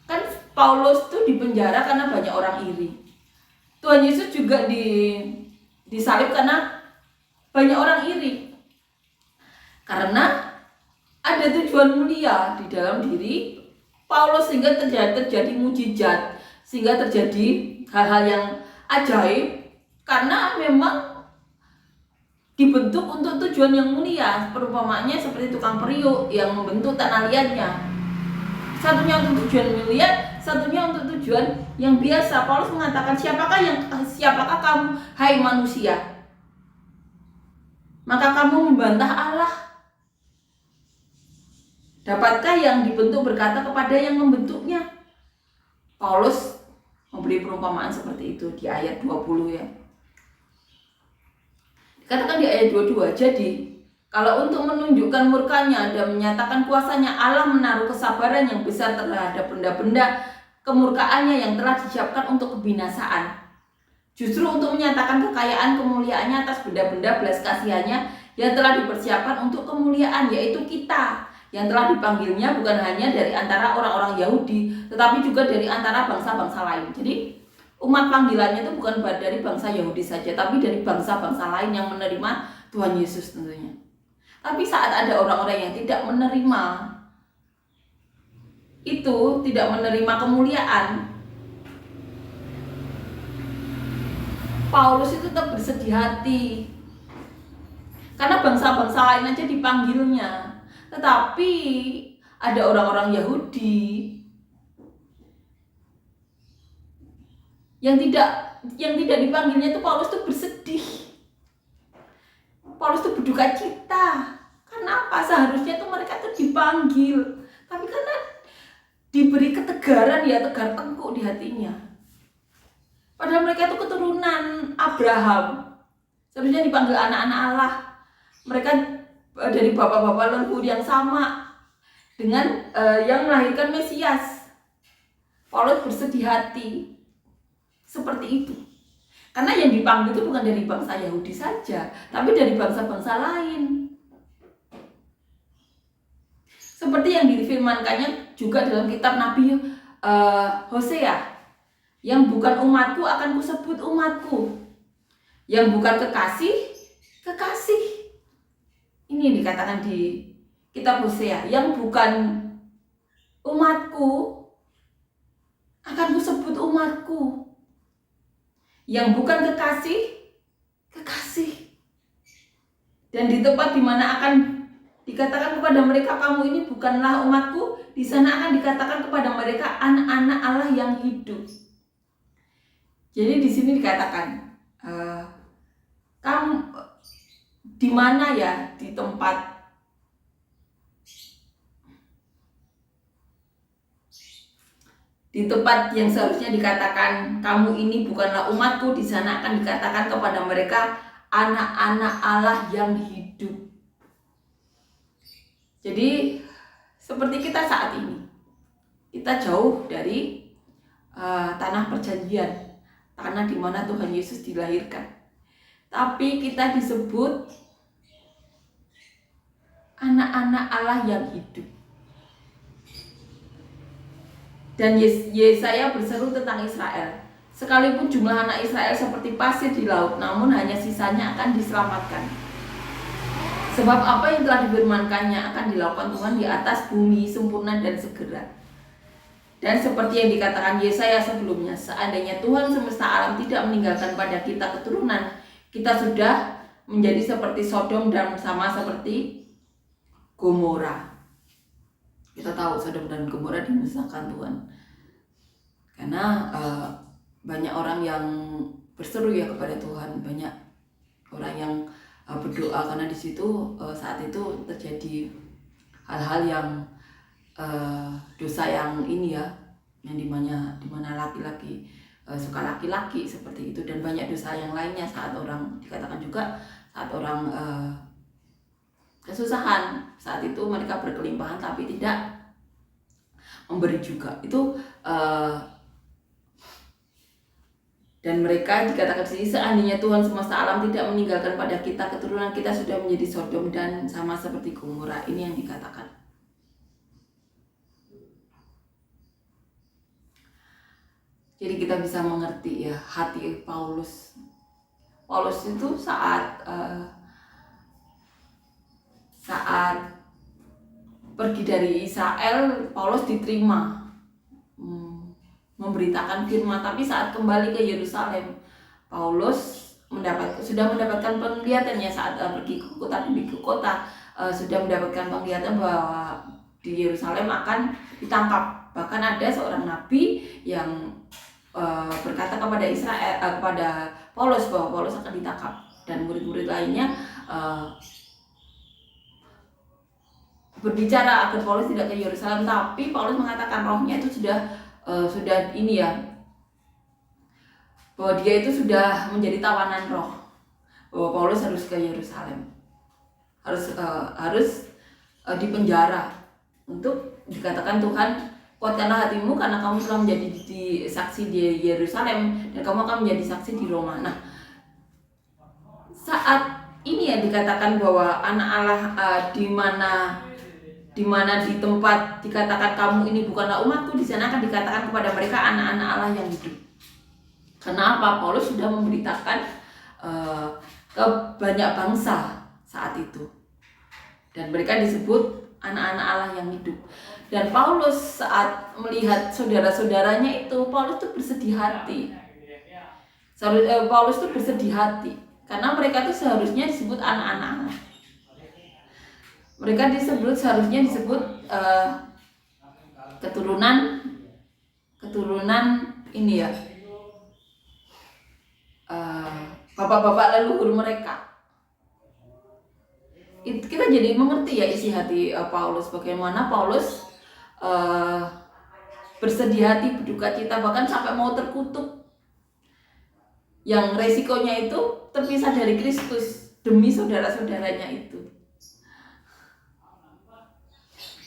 Kan Paulus tuh dipenjara karena banyak orang iri. Tuhan Yesus juga disalib karena banyak orang iri. Karena ada tujuan mulia di dalam diri Paulus, sehingga terjadi mujizat, sehingga terjadi hal-hal yang ajaib, karena memang dibentuk untuk tujuan yang mulia. Perumpamaannya seperti tukang periuk yang membentuk tanah liatnya. Satunya untuk tujuan mulia, satunya untuk tujuan yang biasa. Paulus mengatakan, siapakah kamu hai manusia, maka kamu membantah Allah? Dapatkah yang dibentuk berkata kepada yang membentuknya? Paulus memberi perumpamaan seperti itu di ayat 20 ya. Dikatakan di ayat 22, jadi kalau untuk menunjukkan murkanya dan menyatakan kuasanya, Allah menaruh kesabaran yang besar terhadap benda-benda kemurkaannya yang telah disiapkan untuk kebinasaan, justru untuk menyatakan kekayaan kemuliaannya atas benda-benda belas kasihannya yang telah dipersiapkan untuk kemuliaan, yaitu kita yang telah dipanggilnya bukan hanya dari antara orang-orang Yahudi, tetapi juga dari antara bangsa-bangsa lain. Jadi umat panggilannya itu bukan dari bangsa Yahudi saja, tapi dari bangsa-bangsa lain yang menerima Tuhan Yesus tentunya. Tapi saat ada orang-orang yang tidak menerima itu, tidak menerima kemuliaan, Paulus itu tetap bersedih hati. Karena bangsa-bangsa lain aja dipanggilnya, tetapi ada orang-orang Yahudi yang tidak dipanggilnya, itu Paulus tuh bersedih. Paulus tuh berduka cita. Karena apa? Seharusnya tuh mereka tuh dipanggil, tapi karena diberi ketegaran, ya tegar tengkuk di hatinya. Padahal mereka tuh keturunan Abraham, seharusnya dipanggil anak-anak Allah. Mereka dari bapak-bapak leluhur yang sama dengan yang melahirkan Mesias. Paulus bersedih hati seperti itu. Karena yang dipanggil itu bukan dari bangsa Yahudi saja, tapi dari bangsa-bangsa lain. Seperti yang difirmankannya juga dalam kitab Nabi Hosea, yang bukan umatku akan kusebut umatku, yang bukan kekasih, kekasih. Ini yang dikatakan di kitab Hosea, yang bukan umatku akan kusebut umatku, yang bukan kekasih, kekasih. Dan di tempat dimana akan dikatakan kepada mereka kamu ini bukanlah umatku, di sana akan dikatakan kepada mereka anak-anak Allah yang hidup. Jadi di sini dikatakan kamu di mana ya, di tempat yang seharusnya dikatakan kamu ini bukanlah umatku, di sana akan dikatakan kepada mereka anak-anak Allah yang hidup. Jadi seperti kita saat ini, kita jauh dari tanah perjanjian, tanah di mana Tuhan Yesus dilahirkan. Tapi kita disebut anak-anak Allah yang hidup. Dan Yesaya berseru tentang Israel. Sekalipun jumlah anak Israel seperti pasir di laut, namun hanya sisanya akan diselamatkan. Sebab apa yang telah difirmankannya akan dilakukan Tuhan di atas bumi, sempurna dan segera. Dan seperti yang dikatakan Yesaya sebelumnya, seandainya Tuhan semesta alam tidak meninggalkan pada kita keturunan, kita sudah menjadi seperti Sodom dan sama seperti Gomora. Kita tahu Sodom dan Gomora dimusnahkan Tuhan, karena banyak orang yang berseru ya kepada Tuhan, banyak orang yang berdoa, karena di situ saat itu terjadi hal-hal yang dosa yang ini ya, yang dimana laki-laki suka laki-laki seperti itu, dan banyak dosa yang lainnya. Saat orang dikatakan juga saat orang kesusahan, saat itu mereka berkelimpahan tapi tidak memberi juga itu, dan mereka dikatakan di sini, seandainya Tuhan semesta alam tidak meninggalkan pada kita keturunan, kita sudah menjadi Sodom dan sama seperti Gomora. Ini yang dikatakan. Jadi kita bisa mengerti ya hati Paulus. Paulus itu saat pergi dari Israel, Paulus diterima memberitakan firman, tapi saat kembali ke Yerusalem, Paulus sudah mendapatkan penglihatan ya, saat pergi ke kota, sudah mendapatkan penglihatan bahwa di Yerusalem akan ditangkap. Bahkan ada seorang nabi yang berkata kepada kepada Paulus bahwa Paulus akan ditangkap, dan murid-murid lainnya berbicara agar Paulus tidak ke Yerusalem, tapi Paulus mengatakan rohnya itu sudah ini ya, bahwa dia itu sudah menjadi tawanan roh, bahwa Paulus harus ke Yerusalem, harus dipenjara, untuk dikatakan Tuhan, kuatkanlah hatimu karena kamu telah menjadi saksi di Yerusalem dan kamu akan menjadi saksi di Roma. Nah, saat ini ya dikatakan bahwa anak Allah, di mana di tempat dikatakan kamu ini bukanlah umatku, di sana akan dikatakan kepada mereka anak-anak Allah yang hidup. Kenapa? Paulus sudah memberitakan ke banyak bangsa saat itu, dan mereka disebut anak-anak Allah yang hidup. Dan Paulus saat melihat saudara-saudaranya itu, Paulus tuh bersedih hati. Paulus tuh bersedih hati karena mereka tuh seharusnya disebut anak-anak Allah. Mereka seharusnya disebut keturunan ini ya, bapak-bapak leluhur mereka. Kita jadi mengerti ya isi hati Paulus, bagaimana Paulus bersedih hati, berduka cita, bahkan sampai mau terkutuk, yang resikonya itu terpisah dari Kristus demi saudara-saudaranya itu.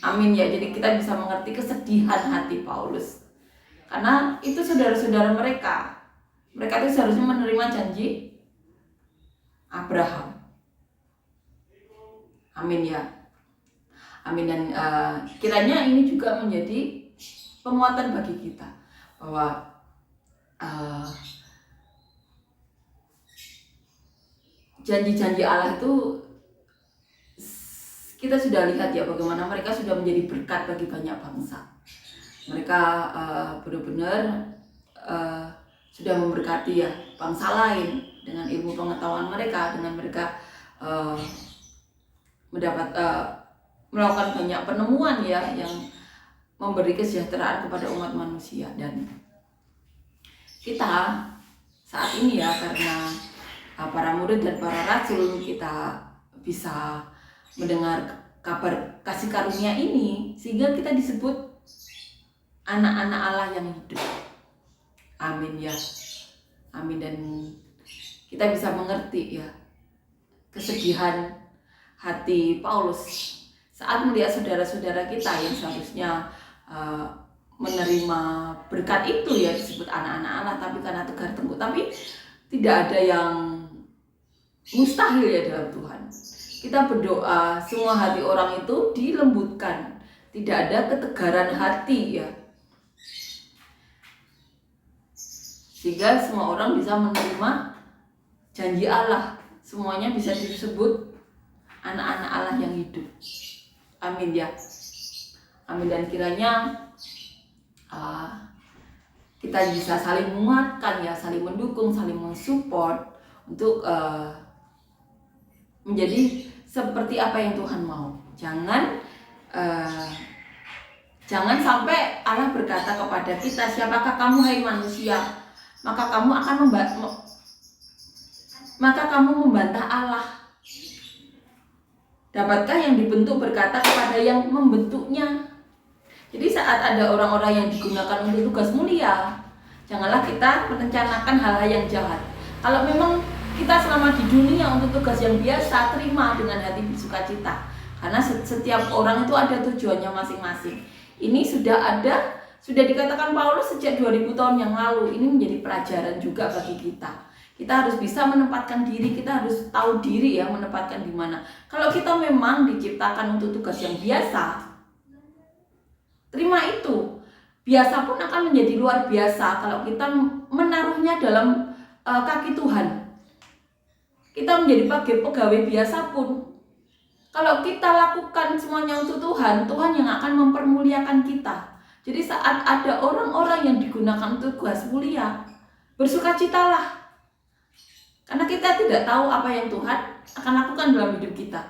Amin ya. Jadi kita bisa mengerti kesedihan hati Paulus, karena itu saudara-saudara mereka itu seharusnya menerima janji Abraham. Amin ya. Amin. Dan kiranya ini juga menjadi penguatan bagi kita bahwa janji-janji Allah itu kita sudah lihat ya bagaimana mereka sudah menjadi berkat bagi banyak bangsa. Mereka benar-benar sudah memberkati ya bangsa lain dengan ilmu pengetahuan mereka, dengan mereka melakukan banyak penemuan ya yang memberi kesejahteraan kepada umat manusia. Dan kita saat ini ya, karena para murid dan para rasul, kita bisa mendengar kabar kasih karunia ini sehingga kita disebut anak-anak Allah yang hidup. Amin ya. Amin. Dan kita bisa mengerti ya kesedihan hati Paulus saat melihat saudara-saudara kita yang seharusnya menerima berkat itu ya, disebut anak-anak Allah, tapi karena tegar tengkuk. Tapi tidak ada yang mustahil ya dalam Tuhan. Kita berdoa semua hati orang itu dilembutkan, tidak ada ketegaran hati ya, sehingga semua orang bisa menerima janji Allah, semuanya bisa disebut anak-anak Allah yang hidup. Amin ya. Amin. Dan kiranya kita bisa saling menguatkan ya, saling mendukung, saling mensupport untuk menjadi seperti apa yang Tuhan mau. Jangan sampai Allah berkata kepada kita, siapakah kamu hai manusia, maka kamu membantah Allah. Dapatkah yang dibentuk berkata kepada yang membentuknya? Jadi saat ada orang-orang yang digunakan untuk tugas mulia, janganlah kita merencanakan hal-hal yang jahat. Kalau memang kita selama di dunia untuk tugas yang biasa, terima dengan hati bersukacita. Karena setiap orang itu ada tujuannya masing-masing. Ini sudah dikatakan Paulus sejak 2000 tahun yang lalu. Ini menjadi pelajaran juga bagi kita. Kita harus bisa menempatkan diri, kita harus tahu diri ya, menempatkan di mana. Kalau kita memang diciptakan untuk tugas yang biasa, terima itu. Biasa pun akan menjadi luar biasa kalau kita menaruhnya dalam kaki Tuhan. Kita menjadi pegawai biasa pun, kalau kita lakukan semuanya untuk Tuhan, Tuhan yang akan mempermuliakan kita. Jadi saat ada orang-orang yang digunakan untuk tugas mulia, bersukacitalah. Karena kita tidak tahu apa yang Tuhan akan lakukan dalam hidup kita.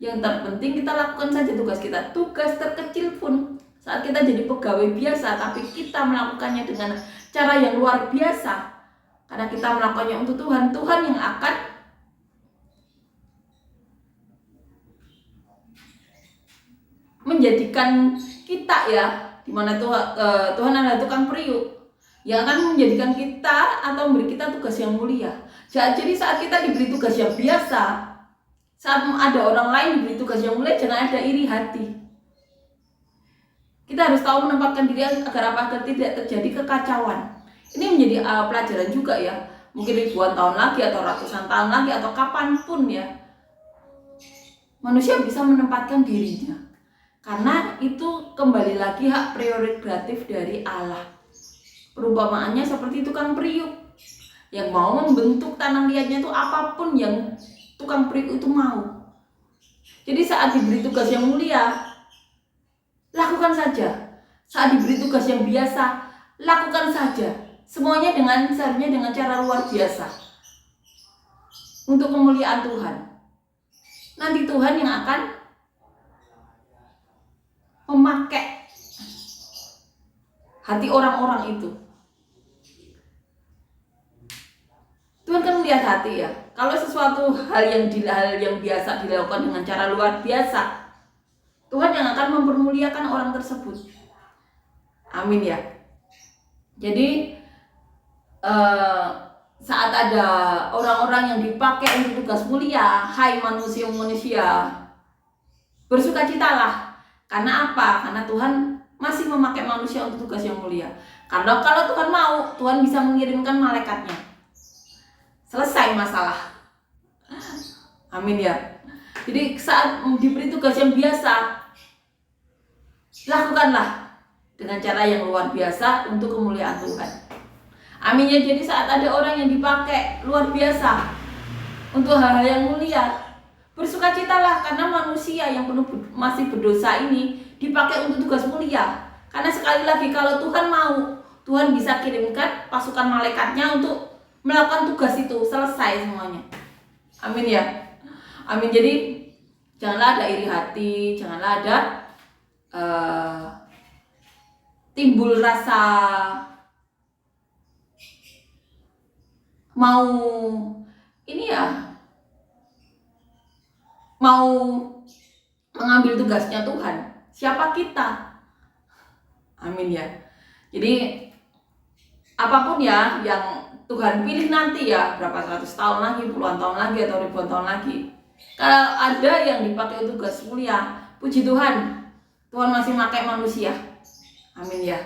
Yang terpenting kita lakukan saja tugas kita. Tugas terkecil pun saat kita jadi pegawai biasa, tapi kita melakukannya dengan cara yang luar biasa. Karena kita melakukannya untuk Tuhan, Tuhan yang akan menjadikan kita ya, dimana Tuhan adalah tukang periuk yang akan menjadikan kita atau memberi kita tugas yang mulia. Jadi saat kita diberi tugas yang biasa, saat ada orang lain diberi tugas yang mulia, jangan ada iri hati. Kita harus tahu menempatkan diri agar tidak terjadi kekacauan. Ini menjadi pelajaran juga ya, mungkin ribuan tahun lagi atau ratusan tahun lagi atau kapanpun ya, manusia bisa menempatkan dirinya. Karena itu kembali lagi hak prerogatif dari Allah. Perumpamaannya seperti tukang periuk yang mau membentuk tanah liatnya itu apapun yang tukang periuk itu mau. Jadi saat diberi tugas yang mulia, lakukan saja. Saat diberi tugas yang biasa, lakukan saja. Semuanya seharusnya dengan cara luar biasa untuk kemuliaan Tuhan. Nanti Tuhan yang akan memakai hati orang-orang itu. Tuhan kan melihat hati ya. Kalau sesuatu hal yang biasa dilakukan dengan cara luar biasa, Tuhan yang akan mempermuliakan orang tersebut. Amin ya. Jadi saat ada orang-orang yang dipakai untuk tugas mulia, hai manusia-manusia, bersukacitalah. Karena apa? Karena Tuhan masih memakai manusia untuk tugas yang mulia. Karena kalau Tuhan mau, Tuhan bisa mengirimkan malaikatnya. Selesai masalah. Amin ya. Jadi saat diberi tugas yang biasa, lakukanlah dengan cara yang luar biasa untuk kemuliaan Tuhan. Amin ya. Jadi saat ada orang yang dipakai luar biasa untuk hal-hal yang mulia, bersukacitalah karena manusia yang masih berdosa ini dipakai untuk tugas mulia. Karena sekali lagi kalau Tuhan mau, Tuhan bisa kirimkan pasukan malaikatnya untuk melakukan tugas itu, selesai semuanya. Amin ya. Amin. Jadi janganlah ada iri hati, janganlah ada timbul rasa mau ini ya, mau mengambil tugasnya Tuhan. Siapa kita? Amin ya. Jadi apapun ya yang Tuhan pilih nanti ya, berapa ratus tahun lagi, puluhan tahun lagi, atau ribuan tahun lagi, kalau ada yang dipakai tugas mulia, puji Tuhan, Tuhan masih pakai manusia. Amin ya.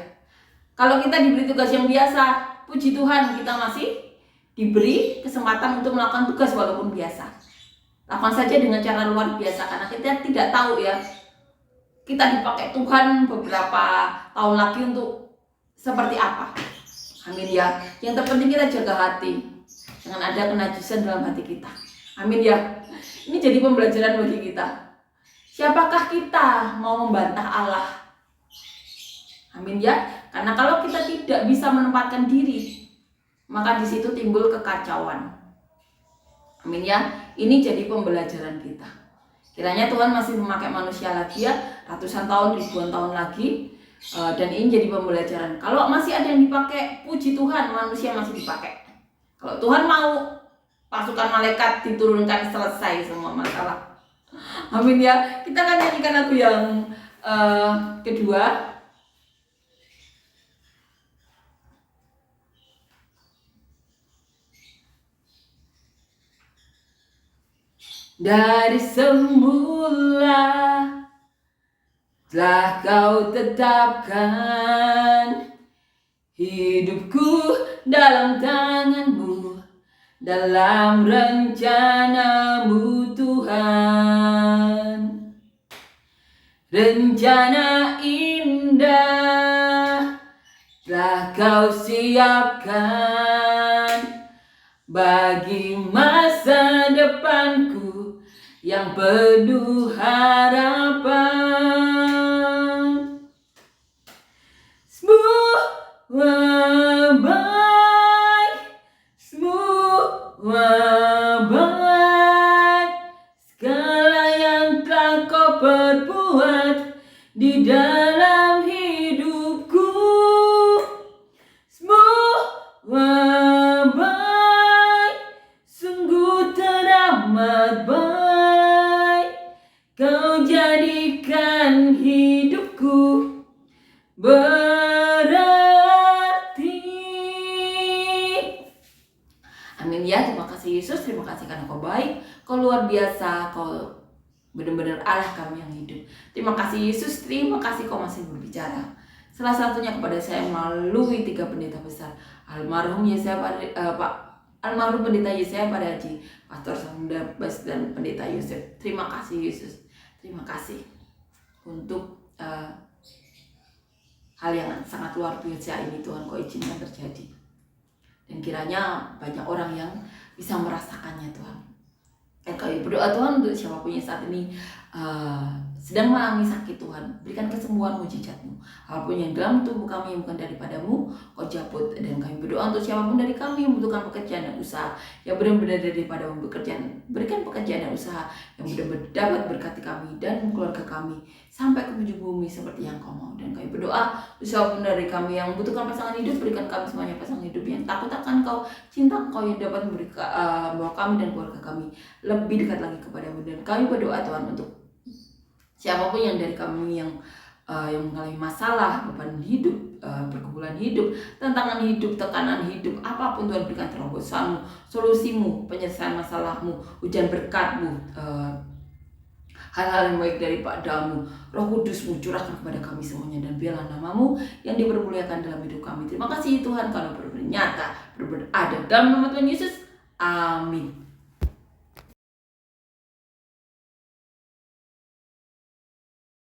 Kalau kita diberi tugas yang biasa, puji Tuhan, kita masih diberi kesempatan untuk melakukan tugas walaupun biasa. Lakukan saja dengan cara luar biasa, karena kita tidak tahu ya, kita dipakai Tuhan beberapa tahun lagi untuk seperti apa. Amin ya. Yang terpenting kita jaga hati, jangan ada kenajisan dalam hati kita. Amin ya. Ini jadi pembelajaran bagi kita. Siapakah kita mau membantah Allah? Amin ya. Karena kalau kita tidak bisa menempatkan diri, maka di situ timbul kekacauan. Amin ya. Ini jadi pembelajaran kita. Kiranya Tuhan masih memakai manusia lagi ya, ratusan tahun, ribuan tahun lagi. Dan ini jadi pembelajaran. Kalau masih ada yang dipakai, puji Tuhan, manusia masih dipakai. Kalau Tuhan mau, pasukan malaikat diturunkan, selesai semua masalah. Amin ya. Kita akan nyanyikan lagu yang kedua. Dari semula telah Kau tetapkan hidupku dalam tangan-Mu, dalam rencana-Mu Tuhan. Rencana indah telah Kau siapkan bagi masa depanku yang penuh harapan. Semua baik, semua baik, segala yang telah Kau perbuat di dalam hidupku. Semua baik, sungguh teramat baik. Kau jadikan hidupku berarti. Amin ya. Terima kasih Yesus, terima kasih karena Kau baik, Kau luar biasa, Kau benar-benar Allah kami yang hidup. Terima kasih Yesus, terima kasih Kau masih berbicara. Salah satunya kepada saya melalui 3 pendeta besar, almarhum pendeta Yesaya Padaji, Pastor Sangda Bas, dan pendeta Yosef. Terima kasih Yesus. Terima kasih untuk hal yang sangat luar biasa ini Tuhan Kau izinkan terjadi. Dan kiranya banyak orang yang bisa merasakannya Tuhan. Dan Kami berdoa Tuhan untuk siapapun yang saat ini sedang mengalami sakit Tuhan, berikan kesembuhan mujizat-Mu. Apapun yang dalam tubuh kami yang bukan daripada-Mu, Kau cabut. Dan kami berdoa untuk siapapun dari kami yang membutuhkan pekerjaan dan usaha yang benar-benar daripada-Mu, berikan pekerjaan dan usaha yang benar-benar dapat berkati kami dan keluarga kami sampai ke ujung bumi seperti yang Kau mau. Dan kami berdoa untuk siapapun dari kami yang membutuhkan pasangan hidup, berikan kami semuanya pasangan hidup yang takut akan Kau, cinta Kau yang dapat membawa kami dan keluarga kami lebih dekat lagi kepada-Mu. Dan kami berdoa Tuhan untuk siapapun yang dari kami yang mengalami masalah, beban hidup, pergumulan hidup, tantangan hidup, tekanan hidup, apapun Tuhan, berikan terobosan-Mu, solusi-Mu, penyelesaian masalah-Mu, hujan berkat-Mu, hal-hal yang baik daripada-Mu. Roh Kudus-Mu curahkan kepada kami semuanya, dan biarlah nama-Mu yang dipermuliakan dalam hidup kami. Terima kasih Tuhan karena benar-benar nyata, benar-benar ada. Dalam nama Tuhan Yesus, amin.